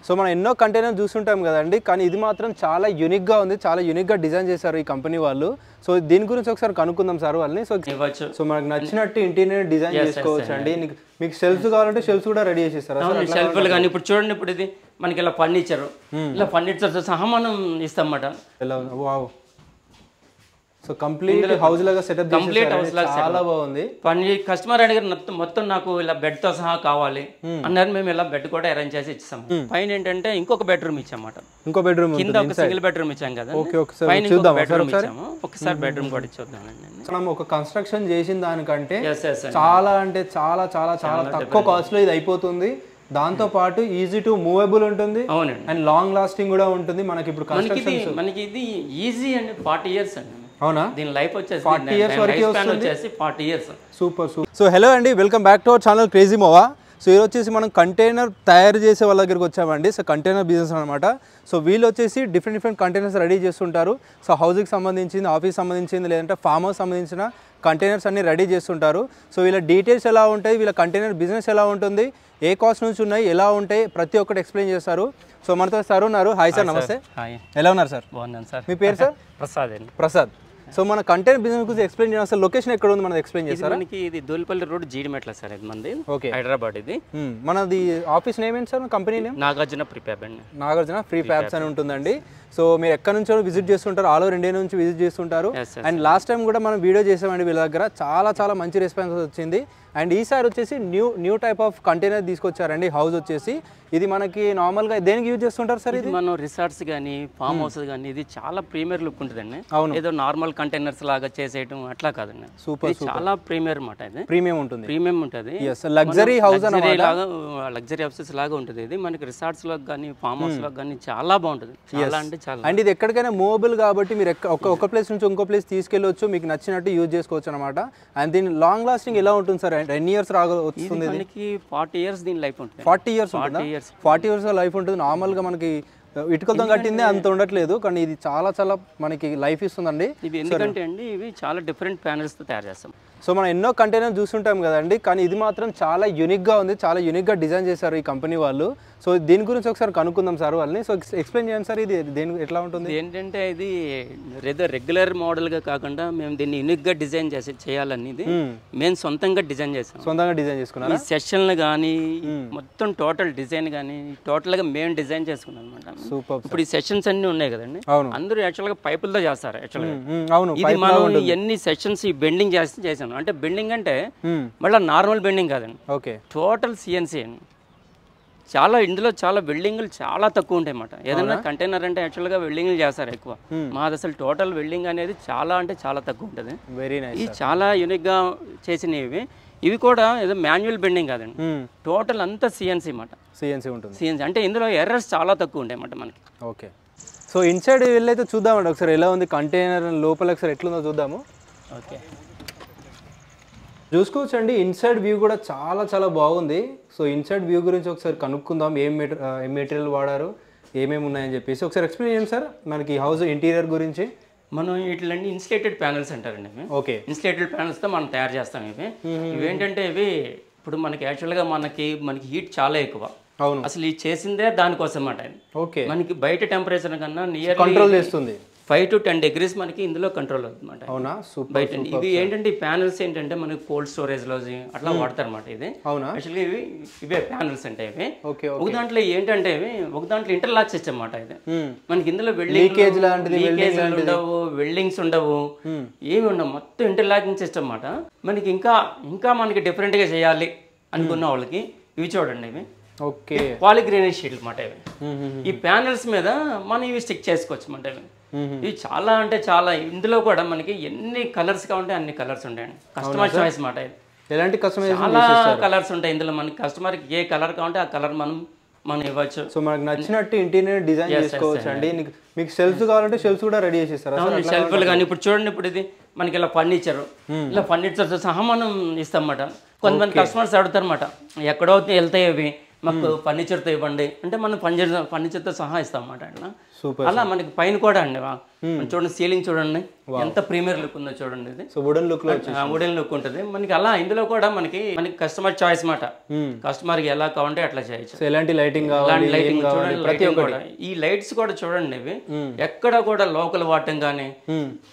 So మనం ఎన్నో container చూస్తుంటాం కదండి, కానీ ఇది మాత్రం చాలా యూనిక్గా ఉంది, చాలా యూనిక్గా డిజైన్ చేశారు ఈ కంపెనీ వాళ్ళు. సో దీని గురించి ఒకసారి కనుక్కుందాం సార్ వాళ్ళని. సో మనకు నచ్చినట్టు ఇంటీరియర్ డిజైన్ చేసుకోవచ్చు అండి. మీకు షెల్ఫ్స్ కావాలంటే షెల్ఫ్స్ కూడా రెడీ చేసేస్తారా? షెల్ఫ్లు కానీ ఇప్పుడు చూడండి, ఇప్పుడు ఇది మనకి ఇలా ఫర్నిచర్, ఇలా ఫర్నిచర్తో సహా మనం ఇస్తామన్నమాట. వావ్, సో కంప్లీట్ హౌస్ లాగా సెటప్, కంప్లీట్ హౌస్ లాగా చాలా బాగుంది. కస్టమర్ అడిగారు మొత్తం నాకు ఇలా బెడ్ తో సహా కావాలి అన్నారు. మేము ఇలా బెడ్ కూడా అరేంజ్ చేసి ఇచ్చాము. పైన ఏంటంటే ఇంకొక బెడ్రూమ్ ఇచ్చామాట, ఇంకో బెడ్రూమ్ కింద ఒక సింగిల్ బెడ్రూమ్ ఇచ్చాం కదా, పైన బెడ్రూమ్ ఇచ్చాము. ఒకసారి బెడ్రూమ్ కూడా ఇచ్చేద్దామండి. మనం ఒక కన్స్ట్రక్షన్ చేసిన దానికంటే చాలా అంటే చాలా చాలా చాలా తక్కువ కాస్ట్ లో ఇది అయిపోతుంది. దాంతో పాటు ఈజీ టు మూవబుల్ ఉంటుంది అండ్ లాంగ్ లాస్టింగ్ కూడా ఉంటుంది. మనకి ఇప్పుడు మనకి ఇది ఈజీ అండి, 40 years అండి. అవునా? దీని లైఫ్ వచ్చేసి 40 years వరకు వస్తుంది. 40 years. Super super. So hello అండి, welcome back to our channel crazy మోవా. సో ఇది వచ్చేసి మనం కంటైనర్ తయారు చేసే వాళ్ళ దగ్గరికి వచ్చామండి. సో కంటైనర్ బిజినెస్ అనమాట. సో వీళ్ళు వచ్చేసి డిఫరెంట్ కంటైనర్స్ రెడీ చేస్తుంటారు. సో హౌస్కి సంబంధించింది, ఆఫీస్ సంబంధించింది, లేదంటే ఫామ్ హౌస్ సంబంధించిన కంటైనర్స్ అన్ని రెడీ చేస్తుంటారు. సో వీళ్ళ డీటెయిల్స్ ఎలా ఉంటాయి, వీళ్ళ కంటైనర్ బిజినెస్ ఎలా ఉంటుంది, ఏ కాస్ట్ నుంచి ఉన్నాయి, ఎలా ఉంటాయి, ప్రతి ఒక్కటి ఎక్స్ప్లెయిన్ చేస్తారు. సో మనతో సార్ ఉన్నారు. హాయ్ సార్, నమస్తే. ఎలా ఉన్నారు సార్? బాగున్నాను సార్. మీ పేరు సార్? ప్రసాద్. ప్రసాద్. సో మన కంటైనర్ బిజినెస్ గురించి ఎక్స్ప్లెయిన్ చేయాలి. అసలు లొకేషన్ ఎక్కడ ఉంది మనకి ఎక్స్ప్లెయిన్ చేస్తారా? మనకి ఇది దూల్పల్లి రోడ్, జీడిమెట్ల సార్. ఇది మంది హైదరాబాద్. ఇది మనది ఆఫీస్ నేమ్ ఏంటి sir? Company name Nagarjuna prefab అండి. నాగార్జున ప్రీఫ్యాబ్స్ అని ఉంటుందండి. సో మీరు ఎక్కడి నుంచో విజిట్ చేస్తుంటారు, ఆల్ ఓవర్ ఇండియా నుంచి విజిట్ చేస్తుంటారు. అండ్ లాస్ట్ టైం కూడా మనం వీడియో చేసామండి వీళ్ళ దగ్గర, చాలా మంచి రెస్పాన్స్ వచ్చింది. అండ్ ఈసారి వచ్చేసి న్యూ టైప్ ఆఫ్ కంటైనర్ తీసుకొచ్చారండి. హౌస్ వచ్చేసి ఇది మనకి నార్మల్గా దేనికి యూజ్ చేస్తుంటారు సార్? ఇది మనం రిసార్ట్స్ కానీ ఫామ్ హౌస్ కానీ ఇది చాలా ప్రీమియర్ లుక్ ఉంటుందండి. ఏదో నార్మల్ కంటైనర్స్ లాగా చేసేయటం అట్లా కాదండి. సూపర్, చాలా ప్రీమియర్ మాట. ఇది ప్రీమియం ఉంటుంది, లగ్జరీ హౌస్ లాగా, లగ్జరీ హౌసెస్ లాగా ఉంటుంది. ఇది మనకి రిసార్ట్స్ లో కానీ ఫామ్ హౌస్ లో కానీ చాలా బాగుంటుంది. చాలా అంటే చాలా. అండ్ ఇది ఎక్కడికైనా మూవబుల్ కాబట్టి మీరు ఒక ప్లేస్ నుంచి ఇంకో ప్లేస్ తీసుకెళ్ళొచ్చు, మీకు నచ్చినట్టు యూజ్ చేసుకోవచ్చు అనమాట. అండ్ దీని లాంగ్ లాస్టింగ్ ఎలా ఉంటుంది సార్? 10 years రాగా వస్తుంది. మనకి 40 years దీని లైఫ్ ఉంటుంది. 40 years 40 years లైఫ్ ఉంటుంది. నార్మల్గా మనకి ఇటుకలతో కట్టిందే అంత ఉండట్లేదు, కానీ ఇది చాలా మనకి లైఫ్ ఇస్తుందండి. ఇవి ఎందుకంటే అండి ఇవి చాలా డిఫరెంట్ ప్యానెల్స్ తో తయారు చేస్తాం. సో మనం ఎన్నో కంటైనర్ చూస్తుంటాం కదండి, కానీ ఇది మాత్రం చాలా యూనిక్గా ఉంది, చాలా యూనిక్గా డిజైన్ చేశారు ఈ కంపెనీ వాళ్ళు. సో దీని గురించి ఒకసారి కనుక్కుందాం సార్ వాళ్ళని. సో ఎక్స్ప్లెయిన్ చేయండి సార్, ఇది దేని ఎట్లా ఉంటుంది? ఏంటంటే ఇది రెగ్యులర్ మోడల్గా కాకుండా మేము దీన్ని యూనిక్గా డిజైన్ చేయాలని ఇది మేము సొంతంగా డిజైన్ చేసాం. సొంతంగా డిజైన్ చేసుకున్నాం. ఈ సెషన్లు కానీ మొత్తం టోటల్ డిజైన్ కానీ టోటల్గా మేము డిజైన్ చేసుకున్నాం అనమాట. సూపర్. ఇప్పుడు ఈ సెషన్స్ అన్ని ఉన్నాయి కదండి, అందరూ యాక్చువల్గా పైపులతో చేస్తారు. యాక్చువల్గా ఇది మనం ఎన్ని సెషన్స్ ఈ బెండింగ్ చేసాం. అంటే బెండింగ్ అంటే మళ్ళీ నార్మల్ బెండింగ్ కాదండి, ఓకే, టోటల్ సిఎన్సీ అండి. ఇందులో చాలా వెల్డింగ్లు చాలా తక్కువ ఉంటాయి అన్నమాట. ఏదైనా కంటైనర్ అంటే యాక్చువల్గా వెల్డింగ్లు చేస్తారు ఎక్కువ. మాది అసలు టోటల్ వెల్డింగ్ అనేది చాలా అంటే చాలా తక్కువ ఉంటుంది. Very nice. ఇది చాలా యూనిక్గా చేసినవి. ఇవి కూడా ఏదో మాన్యువల్ బెండింగ్ కాదండి, టోటల్ అంతా సిఎన్సీ అన్నమాట. సిఎన్సీ ఉంటుంది. సిఎన్సీ అంటే ఇందులో ఎర్రర్స్ చాలా తక్కువ ఉంటాయి అన్నమాట మనకి. ఓకే. సో ఇన్సైడ్ వెళ్ళైతే చూద్దామండి ఒకసారి ఎలా ఉంది కంటైనర్ లోపల, ఒకసారి ఎట్లుందో చూద్దాము. ఓకే, చూసుకోవచ్చండి. ఇన్సైడ్ వ్యూ కూడా చాలా బాగుంది. సో ఇన్సైడ్ వ్యూ గురించి ఒకసారి కనుక్కుందాం, ఏం మెటీరియల్ వాడారు, ఏమేమి ఉన్నాయని చెప్పేసి ఒకసారి ఎక్స్ప్లెయిన్ చేయండి సార్ మనకి హౌస్ ఇంటీరియర్ గురించి. మనం వీటిలన్నీ ఇన్సులేటెడ్ ప్యానెల్స్ అంటారండి ఇవి. ఓకే, ఇన్సులేటెడ్ ప్యానెల్స్తో మనం తయారు చేస్తాం. ఇవేంటంటే ఇవి ఇప్పుడు మనకి యాక్చువల్గా మనకి హీట్ చాలా ఎక్కువ. అవును, అసలు ఇది చేసిందే దానికోసం అన్నమాట. ఓకే, మనకి బయట టెంపరేచర్ కన్నా నియర్ కంట్రోల్ చేస్తుంది. 5 to 10 degrees మనకి ఇందులో కంట్రోల్ అవుతుందన్నమాట. అవునా? సూపర్. బయట ఇవి ఏంటంటే ఈ ప్యానెల్స్ ఏంటంటే మనకి కోల్డ్ స్టోరేజ్ లో అట్లా వాడతారు అనమాట. ఇది అవునా? యాక్చువల్గా ఇవే ప్యానెల్స్ అంటే ఇవి. ఓకే, ఒక దాంట్లో ఏంటంటే ఒక దాంట్లో ఇంటర్లాక్ సిస్టమ్ అన్నమాట. ఇది మనకి ఇందులో వెల్డింగ్స్ ఉండవు, ఏమి ఉండవు, మొత్తం ఇంటర్లాకింగ్ సిస్టమ్ అన్నమాట. మనకి ఇంకా మనకి డిఫరెంట్ గా చేయాలి అనుకున్న వాళ్ళకి ఇవి చూడండి. ఇవి ఓకే, పాలిగ్రెనైట్ షీట్ అన్నమాట. ఇవి ఈ ప్యానెల్స్ మీద మనం ఇవి స్టిక్ చేసుకోవచ్చు అన్నమాట. ఇవి చాలా అంటే చాలా. ఇందులో కూడా మనకి ఎన్ని కలర్స్ కావాలంటే అన్ని కలర్స్ ఉంటాయండి. కస్టమర్ చాయిస్ మాట. ఇది ఎలాంటి కస్టమైజేషన్? చాలా కలర్స్ ఉంటాయి ఇందులో. మనకి కస్టమర్కి ఏ కలర్ కావాలంటే ఆ కలర్ మనం ఇవ్వచ్చు. సో మనకు నచ్చినట్టు ఇంటీరియర్ డిజైన్ చేసుకోవచ్చు అండి. మీకు షెల్ఫ్స్ కావాలంటే షెల్ఫ్స్ కూడా రెడీ చేసేస్తారా? షెల్ఫ్లు కానీ ఇప్పుడు చూడండి, ఇప్పుడు ఇది మనకి ఇలా ఫర్నిచర్తో సహా మనం ఇస్తాం అన్నమాట. కొంతమంది కస్టమర్స్ అడుగుతారు అన్నమాట, ఎక్కడో వెళ్తాయి అవి మాకు ఫర్నిచర్తో ఇవ్వండి అంటే మనం ఫర్నిచర్తో సహా ఇస్తాం అన్నమాట అట్లా. సూపర్. అలా మనకి పైన కూడా అండి చూడండి, సీలింగ్ చూడండి ఎంత ప్రీమియర్ లుక్ ఉందో చూడండి. ఇది సో వుడెన్ లుక్ లో వుడెన్ లుక్ ఉంటుంది మనకి. అలా ఇందులో కూడా మనకి కస్టమర్ చాయిస్ మాట, కస్టమర్ కి ఎలా కావాలంటే అట్లా చేయొచ్చు. ఎలాంటి లైటింగ్ కావాలి, లైటింగ్ చూడండి, లైటింగ్ కూడా ఈ లైట్స్ కూడా చూడండి, ఇవి ఎక్కడ కూడా లోకల్ వాడటం కానీ,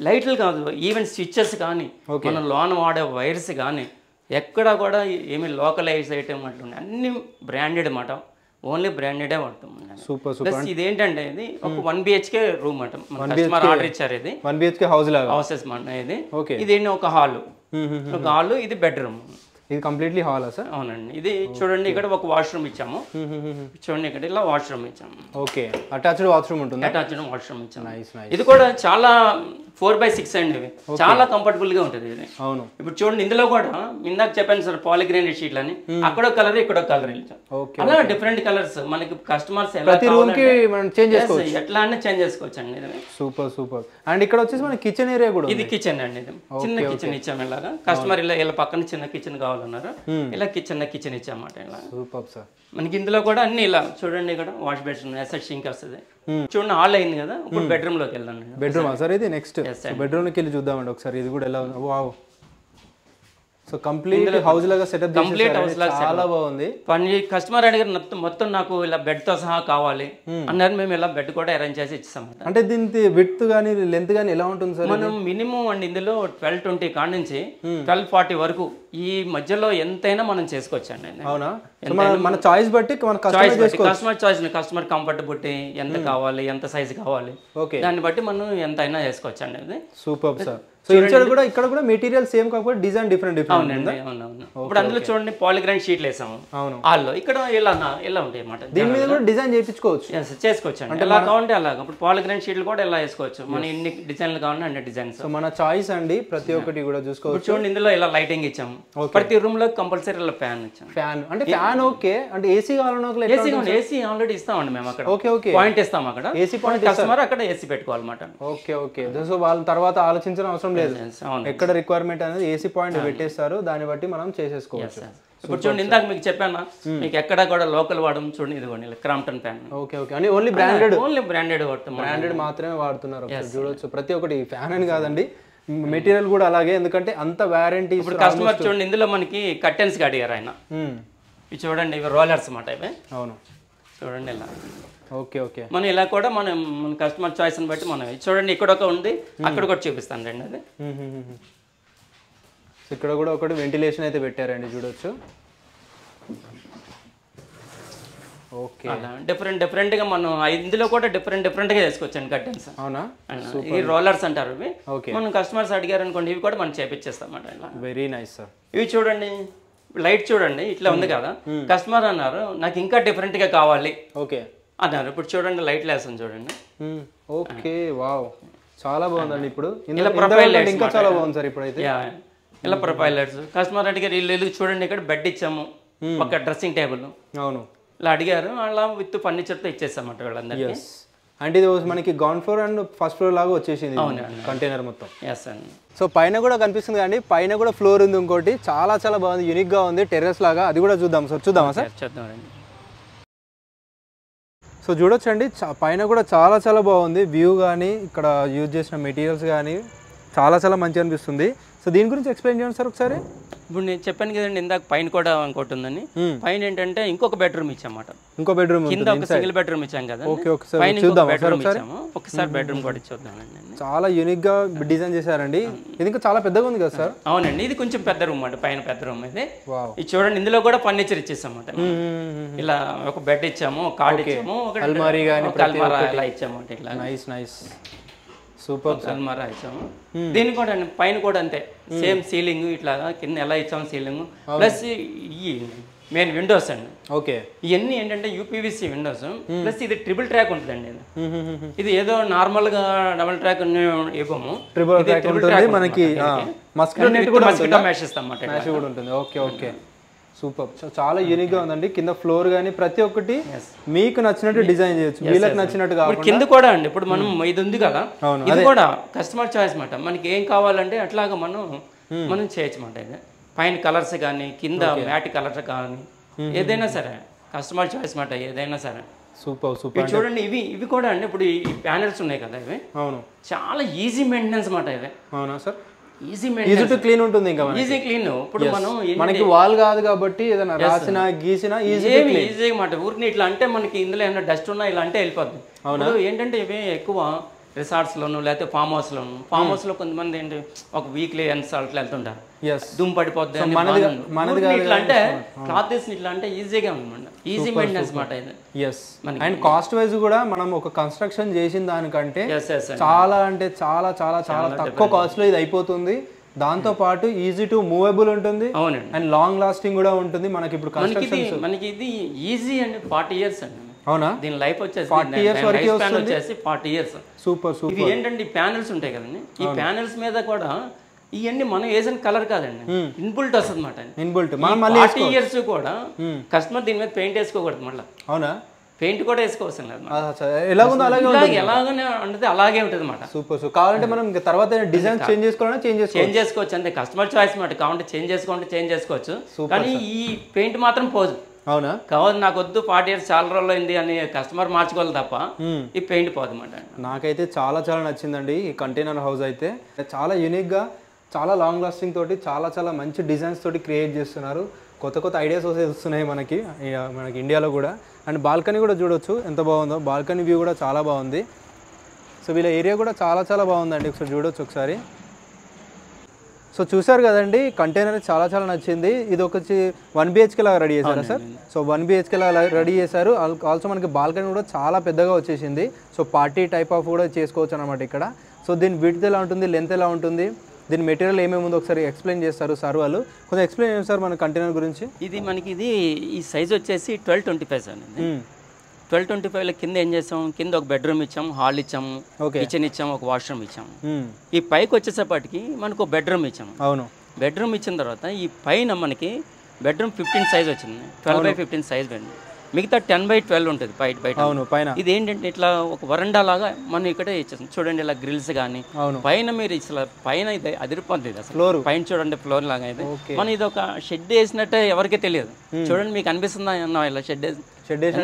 లైట్లు కాదు ఈవెన్ స్విచ్చెస్ కానీ, మనం లోన్ వాడే వైర్స్ కానీ ఎక్కడ కూడా ఏమి లోకలైజ్ ఐటమ్ అట్లా అన్ని బ్రాండెడ్ మాట, ఓన్లీ బ్రాండెడే వాడతాం. సూపర్ ప్లస్ ఇదేంటంటే ఇది ఒక 1 BHK రూమ్ అంట, కస్టమర్ ఆర్డర్ ఇచ్చారు. ఇది 1 BHK హౌస్ లాగా హౌసెస్ మాట. ఇది ఒక హాల్, ఇది బెడ్రూమ్. ఇది కంప్లీట్లీ హాలా సార్? అవునండి. ఇది చూడండి ఇక్కడ ఒక వాష్రూమ్ ఇచ్చాము, చూడండి ఇక్కడ ఇలా వాష్రూమ్ ఇచ్చాము. ఓకే, అటాచ్డ్ వాష్రూమ్ ఉంటుంది. అటాచ్డ్ వాష్రూమ్ ఇచ్చాము. ఇది కూడా చాలా 4x6 అండి, ఇవి చాలా కంఫర్టబుల్ గా ఉంటుంది ఇది. అవును. ఇప్పుడు చూడండి ఇందులో కూడా ఇందాక చెప్పాను సార్ పాలిగ్రానైట్ షీట్లు అని, అక్కడ కలర్ ఇక్కడ కలర్ ఇచ్చాం. అలా డిఫరెంట్ కలర్స్ మనకి కస్టమర్స్ ప్రతి రూమ్ కి మనం చేంజ్ చేసుకోవచ్చు, ఎట్లా అన్నా చేంజ్ చేసుకోవచ్చు అండి. ఇది సూపర్ సూపర్. అండ్ ఇక్కడ వచ్చేసి మన కిచెన్ ఏరియా కూడా, ఇది కిచెన్ అండి. ఇది చిన్న కిచెన్ ఇచ్చాము ఇలాగా. కస్టమర్ ఇలా పక్కన చిన్న కిచెన్ కావాలన్నారు, ఇలా కిచెన్ ఇచ్చామాట. ఇలా సూపర్ సార్. మనకి ఇందులో కూడా అన్ని ఇలా చూడండి, ఇక్కడ వాష్ బేసిన్ ఎస్ఎస్ సింక్ వస్తుంది. చూడండి హాల్ అయింది కదా, ఇప్పుడు బెడ్రూమ్ లోకి వెళ్దాం. బెడ్రూమ్ సార్ ఇది నెక్స్ట్ బెడ్రూమ్ లోకి వెళ్ళి చూద్దామండి ఒకసారి. ఇది కూడా ఎలా ఉంది, వావ్. సో కంప్లీట్ హౌస్ లాగా సెటప్, కంప్లీట్ హౌస్ లాగా చాలా బాగుంది. కస్టమర్ అడిగారు మొత్తం నాకు ఇలా బెడ్ తో సహా కావాలి అన్నారు, మేము ఇలా బెడ్ కూడా అరేంజ్ చేసి ఇచ్చాం. అంటే దీని విడ్త్ గానీ లెంత్ గానీ ఎలా ఉంటుంది సార్? మనం మినిమం అండి ఇందులో 1220 కాడ నుంచి 1240 వరకు ఈ మధ్యలో ఎంతైనా మనం చేసుకోవచ్చు అండి. అవునా? మన చాయిస్ బట్టి కస్టమర్ చాయిస్, కస్టమర్ కంఫర్టబుల్ ఎంత కావాలి, ఎంత సైజ్ కావాలి, దాన్ని బట్టి మనం ఎంతైనా చేసుకోవచ్చు అండి. అది సూపర్ సార్. సో ఇక్కడ కూడా మెటీరియల్ సేమ్ కాకపోతే డిజైన్ డిఫరెంట్. అవునండి, అవునవును. ఇప్పుడు అందులో చూడండి పాలిగ్రానైట్ షీట్లు వేసాము. అవును. హాల్లో ఇక్కడ ఇలా ఉంటాయి అన్నమాట. దీని మీద కూడా డిజైన్ చేసుకోవచ్చు అండి, ఎలా కావాలంటే అలా. ఇప్పుడు పాలిగ్రానైట్ షీట్లు కూడా ఎలా వేసుకోవచ్చు, మన ఎన్ని డిజైన్లు కావాలంటే అన్ని డిజైన్స్. సో మన చాయిస్ అండి, ప్రతి ఒక్కటి కూడా చూసుకోవచ్చు. చూడండి ఇందులో ఇలా లైటింగ్ ఇచ్చాము, ప్రతి రూమ్ లో కంపల్సరీ ఇలా ఫ్యాన్ ఇచ్చాము. ఫ్యాన్ అంటే ఫ్యాన్ ఓకే. అంటే ఏసీ కావాలన్నా ఏసీ ఆల్రెడీ ఇస్తామండి మేము అక్కడ. ఓకే పాయింట్ ఇస్తాం అక్కడ, ఏసీ పాయింట్. కస్టమర్ అక్కడ ఏసీ పెట్టుకోవాలన్నమాట. ఓకే. సో వాళ్ళ తర్వాత ఆలోచించడం అవసరం లేదు, ఎక్కడ రిక్వైర్మెంట్ అనేది ఏసీ పాయింట్ పెట్టేస్తారు, దాన్ని బట్టి మనం చేసేసుకోవచ్చు. ఇప్పుడు చూడండి ఇందాక మీకు చెప్పాను, మీకు ఎక్కడ కూడా లోకల్ వాడడం. చూడండి ఇదిగోండి క్రాంప్టన్ ఫ్యాన్. ఓకే. అని ఓన్లీ బ్రాండెడ్ వాడతాం, బ్రాండెడ్ మాత్రమే వాడుతున్నారు. చూడొచ్చు ప్రతి ఒక్కటి. ఫ్యాన్ అని కాదండి, మెటీరియల్ కూడా అలాగే, ఎందుకంటే అంత వారంటీ. ఇప్పుడు కస్టమర్ చూడండి ఇందులో మనకి కర్టెన్స్ అడిగారు ఆయన. ఇవి చూడండి, ఇవి రోలర్స్ అన్నమాట ఇవి. అవును, చూడండి ఇలా. ఓకే. మనం ఇలా కూడా మన కస్టమర్ చాయిస్ ని బట్టి మనం చూడండి ఇక్కడ ఒక ఉంది, అక్కడ కూడా చూపిస్తాను రండి. అది ఇక్కడ కూడా ఒకటి వెంటిలేషన్ అయితే పెట్టారండి, చూడొచ్చు. ఓకే. డిఫరెంట్ గా మనం ఇందులో కూడా డిఫరెంట్ గా చేసుకోవచ్చండి కర్టెన్స్. అవునా? ఇవి రోలర్స్ అంటారు ఇవి. మనం కస్టమర్స్ అడిగారు అనుకోండి, ఇవి కూడా మనం చేపిచ్చేస్తాం అన్నమాట. Very nice sir. ఇవి చూడండి, లైట్ చూడండి ఇట్లా ఉంది కదా, కస్టమర్ అన్నారు నాకు ఇంకా డిఫరెంట్ గా కావాలి అన్నారు. ఇప్పుడు చూడండి లైట్ లేస్తుంది చూడండి. ఓకే, వావ్, చాలా బాగుందండి. ఇప్పుడు ఇలా ప్రొఫైల్ లైట్స్ ఇంకా చాలా బాగుంది సార్. ఇప్పుడైతే ఇలా ప్రొఫైల్ లైట్స్. కస్టమర్ అడిగారు ఇల్లు చూడండి, ఇక్కడ బెడ్ ఇచ్చాము, ఒక డ్రెస్సింగ్ టేబుల్. అవును, ఇలా అడిగారు, అలా విత్ ఫర్నిచర్ తో ఇచ్చేస్తామంట వాళ్ళందరికీ. అంటే ఇది మనకి ground floor and first floor లాగా వచ్చేసింది కంటైనర్ మొత్తం. సో పైన కూడా కనిపిస్తుంది కానీ పైన కూడా ఫ్లోర్ ఉంది ఇంకోటి, చాలా బాగుంది, యూనిక్ గా ఉంది, టెర్రస్ లాగా. అది కూడా చూద్దాం సార్. చూద్దామా సార్? చూద్దామండి. సో చూడొచ్చండి, పైన కూడా చాలా బాగుంది వ్యూ, కానీ ఇక్కడ యూజ్ చేసిన మెటీరియల్స్ కానీ చాలా మంచిగా అనిపిస్తుంది. సో దీని గురించి ఎక్స్ప్లెయిన్ చేయండి సార్ ఒకసారి. ఇప్పుడు నేను చెప్పాను కదండి ఇందాక పైన కూడా ఇంకోటి ఉందని. పైన ఏంటంటే ఇంకొక బెడ్రూమ్ ఇచ్చామాట, ఇంకో బెడ్రూమ్ కింద ఒక సింగిల్ బెడ్రూమ్ ఇచ్చాం కదా. పైన చూద్దాం ఒకసారి బెడ్రూమ్ కూడా చూద్దామండి. చాలా యూనిక్ గా డిజైన్ చేశారండి. ఇది ఇంకా చాలా పెద్దగా ఉంది కదా సార్? అవునండి, ఇది కొంచెం పెద్ద రూమ్ అండి, పైన పెద్ద రూమ్ ఇది. ఇది చూడండి ఇందులో కూడా ఫర్నిచర్ ఇచ్చేసామాట. ఇలా ఒక బెడ్ ఇచ్చాము, కార్డ్ ఇచ్చాము, అల్మారీ గాని ఇలా ఇచ్చాము. ఇట్లా నైస్ సూపర్ అల్మారా ఇచ్చాము. దీన్ని కూడా పైన కూడా అంతే, సేమ్ సీలింగ్ ఇట్లా కింద ఎలా ఇచ్చాము సీలింగ్, ప్లస్ ఈ మెయిన్ విండోస్ అండి. ఓకే, ఇవన్నీ ఏంటంటే యూపీవీసీ విండోస్, ప్లస్ ఇది ట్రిపుల్ ట్రాక్ ఉంటుందండి. ఇది ఏదో నార్మల్ గా డబుల్ ట్రాక్ ఇవ్వము, ట్రిపుల్ ట్రాక్ ఉంటుంది మనకి. మస్కిటో నెట్ కూడా మ్యాష్ ఇస్తాం ఉంటుంది. Okay, super. చాలా యూనిక్ గా ఉందండి. కింద ఫ్లోర్ గానీ ప్రతి ఒక్కటి మీకు నచ్చినట్టు డిజైన్ చేయొచ్చు, వీళ్ళకి నచ్చినట్టు కాకుండా. కింద కూడా అండి, ఇప్పుడు మనం ఇది ఉంది కదా, ఇది కూడా కస్టమర్ చాయిస్ మాట. మనకి ఏం కావాలంటే అట్లాగా మనం చేయొచ్చు మాట. ఇది పైన కలర్స్ కానీ, కింద మ్యాట్ కలర్స్ కానీ, ఏదైనా సరే కస్టమర్ చాయిస్ మాట ఏదైనా సరే. Super super. ఇప్పుడు చూడండి ఇవి కూడా అండి, ఇప్పుడు ఈ ప్యానెల్స్ ఉన్నాయి కదా ఇవి, అవును, చాలా ఈజీ మెయింటెనెన్స్ మాట ఇవి. అవునా sir? Easy easy to clean ఉంటుంది, ఇంకా ఈజీ క్లీన్. ఇప్పుడు మనం మనకి వాల్ కాదు కాబట్టి ఏదైనా రాసినా గీసినా ఈజీగా మాట. ఊరికి ఇట్లా అంటే మనకి ఇందులో ఏమైనా డస్ట్ ఉన్నా ఇలా అంటే వెళ్ళిపోద్ది. ఇప్పుడు ఏంటంటే ఇవి ఎక్కువ రిసార్ట్స్లోను లేకపోతే ఫామ్ హౌస్లోను, ఫామ్ హౌస్లో కొంతమంది ఏంటి ఒక వీక్లీ ఎన్నిసార్లు వెళ్తుంటారు, దుమ్ పడిపోద్ది ఇట్లా అంటే క్లాత్ తీసిన ఇట్లా అంటే ఈజీగా ఉందన్నమాట. ఈజీ మెయింటెనెన్స్ మాట ఇది. అండ్ కాస్ట్ వైజ్ కూడా మనం ఒక కన్స్ట్రక్షన్ చేసిన దానికంటే చాలా అంటే చాలా చాలా చాలా తక్కువ కాస్ట్ లో ఇది అయిపోతుంది. దాంతో పాటు ఈజీ టు మూవబుల్ ఉంటుంది. అవునండి. అండ్ లాంగ్ లాస్టింగ్ కూడా ఉంటుంది. మనకి ఇప్పుడు మనకి ఇది ఈజీ అండి. 40 years అండి. అవునా? దీని లైఫ్ వచ్చేసి 40 years వరకు వచ్చేసి 40 years. Super super. ఇవి ఏంటంటే ఈ ప్యానెల్స్ ఉంటాయి కదండి, ఈ ప్యానెల్స్ మీద కూడా ఇవన్నీ మనం వేసిన కలర్ కాదండి, ఇన్బుల్ట్ వస్తుంది అనమాట. ఇన్బుల్ట్ 40 years కూడా కస్టమర్ దీని మీద పెయింట్ వేసుకోకూడదు మళ్ళీ. అవునా? పెయింట్ కూడా వేసుకోవచ్చు లేదు, ఎలాగుందో ఎలాగనే ఉంటుంది, అలాగే ఉంటుంది అనమాట. Super super. కావాలంటే మనం తర్వాత డిజైన్ చేంజ్ చేసుకోవాలన్నా చేంజ్ చేసుకోవచ్చు అంతే. కస్టమర్ చాయిస్ మాట. కావాలంటే చేంజ్ చేసుకోవచ్చు, కానీ ఈ పెయింట్ మాత్రం పోదు. అవునా? కావాలి నాకు వద్దు 40 years చాలా రోజులు అయింది అని కస్టమర్ మార్చుకోవాలి తప్ప ఈ పెయింట్ పోదు అనమాట. నాకైతే చాలా చాలా నచ్చిందండి ఈ కంటైనర్ హౌస్. అయితే చాలా యూనిక్గా, చాలా లాంగ్ లాస్టింగ్ తోటి, చాలా చాలా మంచి డిజైన్స్ తోటి క్రియేట్ చేస్తున్నారు. కొత్త కొత్త ఐడియాస్ వస్తున్నాయి మనకి ఇండియాలో కూడా. అండ్ బాల్కనీ కూడా చూడొచ్చు ఎంత బాగుందో. బాల్కనీ వ్యూ కూడా చాలా బాగుంది. సో వీళ్ళ ఏరియా కూడా చాలా చాలా బాగుందండి. ఒకసారి చూడొచ్చు ఒకసారి. సో చూసారు కదండి, కంటైనర్ చాలా చాలా నచ్చింది. ఇది వచ్చి 1 BHK లాగా రెడీ చేశారా సార్? సో 1 BHK లాగా రెడీ చేశారు. ఆల్సో మనకి బాల్కనీ కూడా చాలా పెద్దగా వచ్చేసింది. సో పార్టీ టైప్ ఆఫ్ కూడా చేసుకోవచ్చు అనమాట ఇక్కడ. సో దీని విడ్త్ ఎలా ఉంటుంది, లెంత్ ఎలా ఉంటుంది, దీని మెటీరియల్ ఏమేమి ఉందో ఒకసారి ఎక్స్ప్లెయిన్ చేస్తారు సార్ వాళ్ళు. కొంచెం ఎక్స్ప్లెయిన్ చేయండి సార్ మన కంటైనర్ గురించి. ఇది మనకి ఈ సైజ్ వచ్చేసి 1225 సార్. 1225లో కింద ఏం చేసాం, కింద ఒక బెడ్రూమ్ ఇచ్చాము, హాల్ ఇచ్చాము, కిచెన్ ఇచ్చాము, ఒక వాష్రూమ్ ఇచ్చాము. ఈ పైకి వచ్చేసేపటికి మనకు ఒక బెడ్రూమ్ ఇచ్చాము. అవును. బెడ్రూమ్ ఇచ్చిన తర్వాత ఈ పైన మనకి బెడ్రూమ్ 15 సైజ్ వచ్చింది, 12x15 సైజ్ బెడ్. మిగతా 10x12 ఉంటుంది బయట. అవును, పైన ఇది ఏంటంటే ఇట్లా ఒక వరండా లాగా మనం ఇక్కడే ఇచ్చేస్తాం. చూడండి ఇలా గ్రిల్స్ కానీ పైన మీరు ఇట్లా పైన ఇది అదిరిపోద్ది అసలు. పైన చూడండి ఫ్లోర్ లాగా ఇది. మనం ఇది ఒక షెడ్ వేసినట్టే ఎవరికీ తెలియదు. చూడండి మీకు అనిపిస్తుందా అన్న ఇలా షెడ్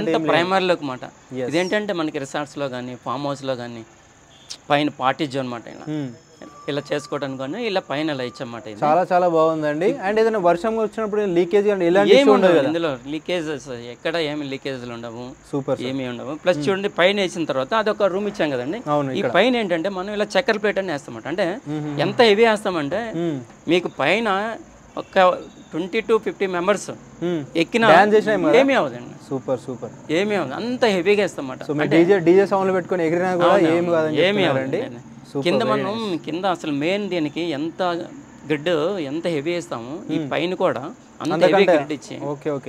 ఎంత ప్రైమరీలోకి మాట. ఇదేంటంటే మనకి రిసార్ట్స్లో కానీ ఫామ్ హౌస్లో కానీ పైన పార్టీ జోన్ మాట ఇలా చేసుకోవడానికి కానీ ఇలా పైన ఇలా ఇచ్చమాట. చాలా చాలా బాగుందండి. అండ్ ఏదైనా వర్షం వచ్చినప్పుడు లీకేజ్ ఇందులో లీకేజెస్ ఎక్కడ ఏమి లీకేజ్లు ఉండవు, సూపర్ ఏమి ఉండవు. ప్లస్ చూడండి పైన వేసిన తర్వాత అదొక రూమ్ ఇచ్చాం కదండి, ఈ పైన ఏంటంటే మనం ఇలా చక్కెర ప్లేట్ అని వేస్తామంట. అంటే ఎంత హెవీ వేస్తామంటే మీకు పైన ఒక 20 to 50 మెంబర్స్ ఎక్కిన ఏమీ అవదండి. Super super. ఏమీ అవదు, అంత హెవీగా వేస్తామంట. డీజే సౌండ్ పెట్టుకొని ఎగిరినా కూడా ఏమీ అవదండి. కింద మనం కింద అసలు మెయిన్ దీనికి ఎంత గ్రిడ్ ఎంత హెవీ వేస్తాము, ఈ పైన కూడా అంత హెవీ గ్రిడ్ ఇచ్చి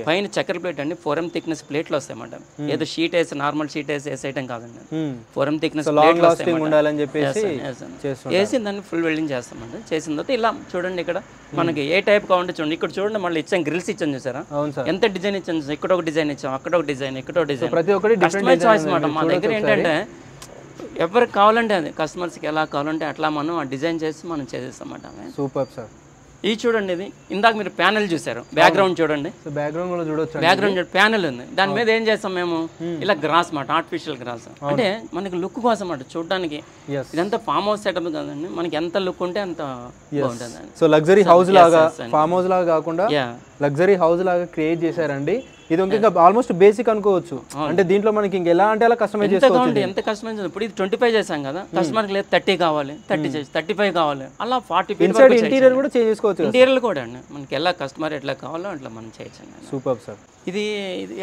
పైన చక్కెర ప్లేట్ అండి 4M థిక్నెస్ ప్లేట్లు వస్తాయన్నమాట. ఏదో షీట్ వేసి నార్మల్ షీట్ వేసి వేసేయటం కాదండి, 4M థిక్నెస్ ప్లేట్లు వేసి దాన్ని ఫుల్ వెల్డింగ్ చేస్తామండి. చేసిన తర్వాత ఇలా చూడండి ఇక్కడ మనకి ఏ టైప్ కావాలంటే చూడండి. ఇక్కడ చూడండి మళ్ళీ ఇచ్చాం గ్రిల్స్ ఇచ్చాం చూసారా, ఎంత డిజైన్ ఇచ్చాం. ఇక్కడ ఒక డిజైన్ ఇచ్చాం, అక్కడ ఒక డిజైన్, ఇక్కడ ఒక డిజైన్, ప్రతి ఒక్కటి కస్టమైజ్ చాయిస్ అన్నమాట. మా దగ్గర ఏంటంటే ఎవరికి కావాలంటే అది కస్టమర్స్కి ఎలా కావాలంటే అట్లా మనం ఆ డిజైన్ చేసి మనం చేసేస్తామంట. Super sir. ఇది చూడండి, ఇది ఇందాక మీరు ప్యానెల్ చూసారు, బ్యాక్గ్రౌండ్ చూడండి, బ్యాక్గ్రౌండ్ ప్యానెల్ ఉంది. దాని మీద ఏం చేస్తాం మేము ఇలా గ్రాస్ మాట, ఆర్టిఫిషియల్ గ్రాస్. అంటే మనకి లుక్ కోసం అన్నమాట చూడడానికి. ఇదంతా ఫామ్ హౌస్ సెటప్ కదండి, మనకి ఎంత లుక్ ఉంటే అంత బాగుంటుంది. సో లగ్జరీ హౌస్ లాగా, ఫామ్ హౌస్ లాగా కాకుండా లగ్జరీ హౌస్ లాగా క్రియేట్ చేశారండి. ఇది ఇంకా ఆల్మోస్ట్ బేసిక్ అనుకోవచ్చు. అంటే దీంట్లో మనకి ఇంకెలా అంటే అలా కస్టమైజ్ చేసుకోవచ్చు. ఎంత కస్టమైజ్. ఇప్పుడు ఇది 25 చేసాం కదా, కస్టమర్కి లేదు 30 కావాలి, 30 చేసి 35 కావాలి, అలా 40 ఇంటీరియర్ కూడా చేంజ్ చేసుకోవచ్చు. ఇంటీరియర్ కూడా అండి మనకి ఎలా కస్టమర్ ఎట్లా కావాలో అట్లా మనం చేయొచ్చు. Super sir. ఇది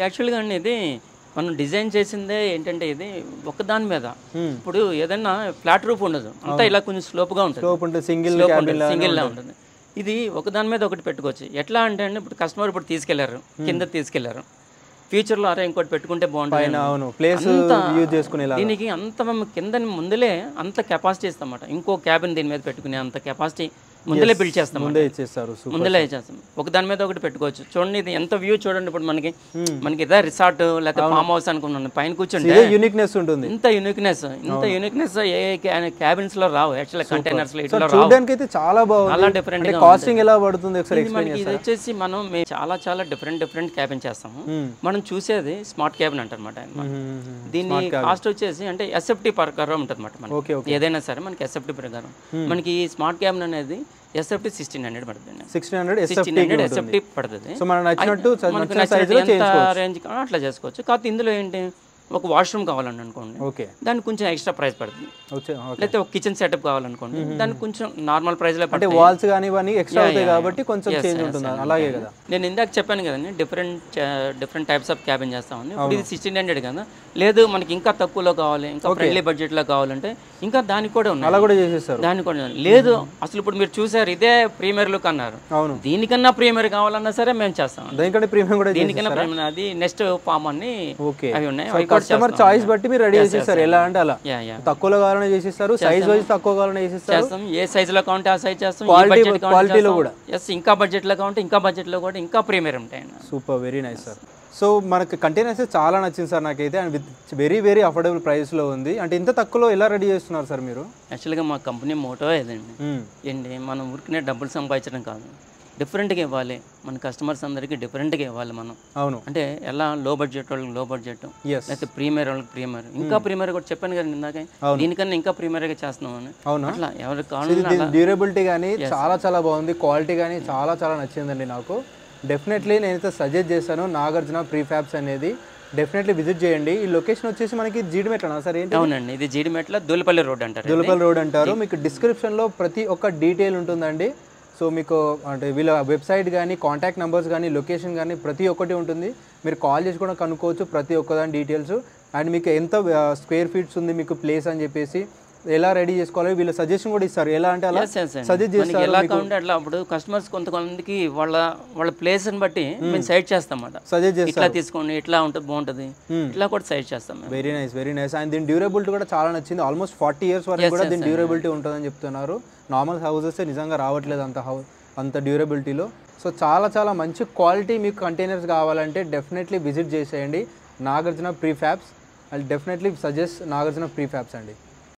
యాక్చువల్గా అండి ఇది మనం డిజైన్ చేసిందే ఏంటంటే ఇది ఒకదాని మీద. ఇప్పుడు ఏదైనా ఫ్లాట్ రూఫ్ ఉండదు, అంతా ఇలా కొంచెం స్లోప్గా ఉంటుంది, సింగిల్ లా ఉంటుంది. ఇది ఒకదాని మీద ఒకటి పెట్టుకోవచ్చు. ఎట్లా అంటే అండి ఇప్పుడు కస్టమర్ ఇప్పుడు తీసుకెళ్లారు, కింద తీసుకెళ్లారు, ఫ్యూచర్లో అరే ఇంకోటి పెట్టుకుంటే బాగుంటుంది. దీనికి అంత మేము కింద ముందులే అంత కెపాసిటీ ఇస్తామన్నమాట. ఇంకో క్యాబిన్ దీని మీద పెట్టుకునే అంత కెపాసిటీ ముందలే బిల్డ్ చేస్తాం, ముందే ఇచ్చేస్తారు. ముందలే ఇచ్చేస్తాం. ఒక దాని మీద ఒకటి పెట్టుకోవచ్చు. చూడండి ఇది ఎంత వ్యూ చూడండి. ఇప్పుడు మనకి ఇదే రిసార్ట్ లేకపోతే ఫామ్ హౌస్ అనుకున్నాను, పైన కూర్చుంటే యూనిక్నెస్ ఉంటుంది. ఇంత యూనిక్నెస్ ఏ క్యాబిన్స్ లో రావు, యాక్చువల్ కంటైనర్స్ లో ఇట్లా రావు. చూడడానికి అయితే చాలా బాగుంది. చాలా డిఫరెంట్ గా కాస్టింగ్ ఎలా పడుతుంది ఒకసారి ఎక్స్ప్లెయిన్ మనకి ఇది వచ్చేసి మనం చాలా డిఫరెంట్ క్యాబిన్ చేస్తాము. మనం చూసేది స్మార్ట్ క్యాబిన్ అంటారన్నమాట. దీని కాస్ట్ వచ్చేసి అంటే ఎస్ఎఫ్టీ ప్రకారం ఉంటుంది అన్నమాట. మనకి ఏదైనా సరే మనకి ఎస్ఎఫ్టీ ప్రకారం మనకి ఈ స్మార్ట్ క్యాబిన్ అనేది ఎస్ఎఫ్టీ 1600 పడుతుంది. 1600 ఎస్ఎఫ్టీ పడుతుంది. సో మనకు నచ్చినట్టు రేంజ్ అట్లా చేసుకోవచ్చు. కాకపోతే ఇందులో ఏంటి, ఒక వాష్రూమ్ కావాలని అనుకోండి, దానికి కొంచెం ఎక్స్ట్రా ప్రైస్ పడుతుంది. లేకపోతే ఒక కిచెన్ సెటప్ కావాలనుకోండి, దానికి కొంచెం నార్మల్ ప్రైస్ లో పడుతుంది. వాల్స్ కానీ ఇవన్నీ ఎక్స్ట్రా అవుతాయి కాబట్టి కొంచెం చేంజ్ ఉంటుంది. అలాగే కదా, నేను ఇందాక చెప్పాను కదండి, డిఫరెంట్ టైప్స్ ఆఫ్ క్యాబిన్ చేస్తామని. ఇప్పుడు ఇది 1600 కదా, లేదు మనకి ఇంకా తక్కువలో కావాలి, ఇంకా ఫ్రెండ్లీ బడ్జెట్ లో కావాలంటే ఇంకా దానికి కూడా ఉన్నాయి. అలా కూడా చేసేస్తారు. దానికి కూడా లేదు, అసలు ఇప్పుడు మీరు చూసారు ఇదే ప్రీమియర్ లుక్ అన్నారు, దీనికన్నా ప్రీమియర్ కావాలన్నా సరే మేము చేస్తాం. దీనికన్నా ప్రీమియం కూడా, దీనికన్నా ప్రీమియర్ అది నెక్స్ట్ ఫామ్ అని అవి ఉన్నాయి. కస్టమర్ చాయిస్ బట్టి మీరు రెడీ చేసేస్తారు. ఎలా అంటే అలా తక్కువలో కావాలని చేసేస్తారు, సైజ్ వైజ్ తక్కువ కావాలని చేసేస్తారు. ఏ సైజ్ లో కావాలంటే ఆ సైజ్ చేస్తాం. క్వాలిటీలో కూడా ఇంకా బడ్జెట్ లో కావాలంటే ఇంకా బడ్జెట్ లో కూడా ఇంకా ప్రీమియర్ ఉంటాయి. Super, very nice sir. So మనకి కంటైనర్స్ చాలా నచ్చింది సార్ నాకైతే, అండ్ విత్ వెరీ అఫోర్డబుల్ ప్రైస్లో ఉంది. అంటే ఇంత తక్కువలో ఎలా రెడీ చేస్తున్నారు సార్ మీరు? యాక్చువల్గా మా కంపెనీ మోటో ఏదండి ఏంటి, మనం ఊరికనే డబ్బులు సంపాదించడం కాదు, డిఫరెంట్గా ఇవ్వాలి మన కస్టమర్స్ అందరికీ, డిఫరెంట్గా ఇవ్వాలి మనం. అవును, అంటే ఎలా లో బడ్జెట్ వాళ్ళకి లో బడ్జెట్, లేకపోతే ప్రీమియర్ వాళ్ళకి ప్రీమియర్, ఇంకా ప్రీమియర్ కూడా చెప్పాను కదా ఇందాక, దీనికన్నా ఇంకా ప్రీమియర్గా చేస్తున్నాం అని. అవును, అట్లా ఎవరికి కావాలి. డ్యూరబిలిటీ కానీ చాలా బాగుంది, క్వాలిటీ కానీ చాలా నచ్చిందండి నాకు. డెఫినెట్లీ నేనైతే సజెస్ట్ చేస్తాను నాగార్జున ప్రీఫ్యాబ్స్ అనేది. డెఫినెట్లీ విజిట్ చేయండి. ఈ లొకేషన్ వచ్చేసి మనకి జీడిమెట్ల సార్? ఏంటి? అవునండి, ఇది జీడిమెట్ల దూలపల్లి రోడ్ అంటారు. దూలపల్లి రోడ్ అంటారు. మీకు డిస్క్రిప్షన్లో ప్రతి ఒక్క డీటెయిల్ ఉంటుందండి. సో మీకు అంటే వీళ్ళ వెబ్సైట్ కానీ, కాంటాక్ట్ నెంబర్స్ కానీ, లొకేషన్ కానీ ప్రతి ఒక్కటి ఉంటుంది. మీరు కాల్ చేసి కూడా కనుక్కోవచ్చు ప్రతి ఒక్కదాని డీటెయిల్స్. అండ్ మీకు ఎంత స్క్వేర్ ఫీట్స్ ఉంది మీకు ప్లేస్ అని చెప్పేసి, ఎలా రెడీ చేసుకోవాలి వీళ్ళు సజెషన్ కూడా ఇస్తారు. ఎలా అంటే అలా సజెస్ట్ చేస్తారు. ఎలా కావాలంటే అట్లా. అప్పుడు కస్టమర్స్ కొంతమందికి వాళ్ళ ప్లేస్ ని బట్టి మేము సైడ్ చేస్తాం అన్నమాట. సజెస్ట్ చేస్తాం, ఇట్లా తీసుకోండి, ఇట్లా ఉంటుంది బాగుంటుంది, ఇట్లా కూడా సైడ్ చేస్తాం. Very nice. అండ్ దీని డ్యూరబిలిటీ కూడా చాలా నచ్చింది. ఆల్మోస్ట్ 40 years వరకు కూడా దీని డ్యూరబిలిటీ ఉంటుందని చెప్తున్నారు. నార్మల్ హౌసెస్ నిజంగా రావట్లేదు అంత డ్యూరబిలిటీలో. సో చాలా మంచి క్వాలిటీ మీకు కంటైనర్స్ కావాలంటే డెఫినెట్లీ విజిట్ చేసేయండి Nagarjuna prefabs. I definitely suggest Nagarjuna prefabs అండి.